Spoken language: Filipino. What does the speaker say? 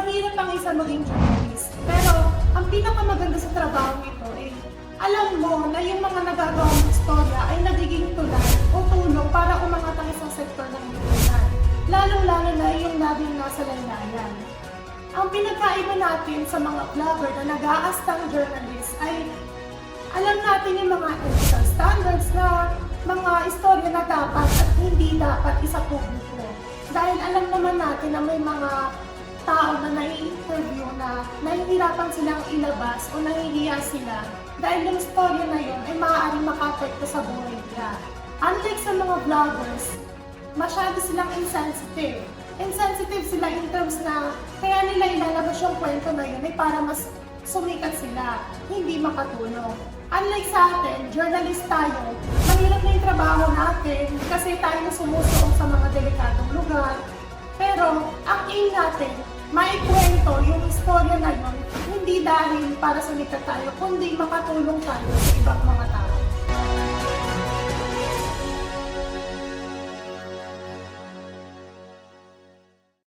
mahirap ang isa maging journalist. Pero ang pinakamaganda sa trabaho ito ay alam mo na yung mga nagagawang istorya ay nagiging tulad o tulong para umangat ang isang sektor ng lipunan. Lalo-lalo na yung nabing nasa laylayan. Ang pinagkaiba natin sa mga vlogger na nag-aastang journalist ay alam natin yung mga ethical standards na mga istorya na dapat at hindi dapat isapubliko. Dahil alam naman natin na may mga tao na nai-interview na nahihirapan silang ilabas o nahihiya sila dahil yung istorya na yun ay maaaring makapekto sa buhay nila. Unlike sa mga vloggers, masyado silang insensitive. Insensitive sila in terms na kaya nila ilalabas yung kwento na yun ay para mas sumikat sila, hindi makatulong. Unlike sa atin, journalist tayo, mahirap na yung trabaho natin kasi tayo na sumusuong sa mga delikadong lugar. Pero ang aim natin, maikwento yung istorya na yun, hindi dahil para sumikat tayo, kundi makatulong tayo sa ibang mga tao.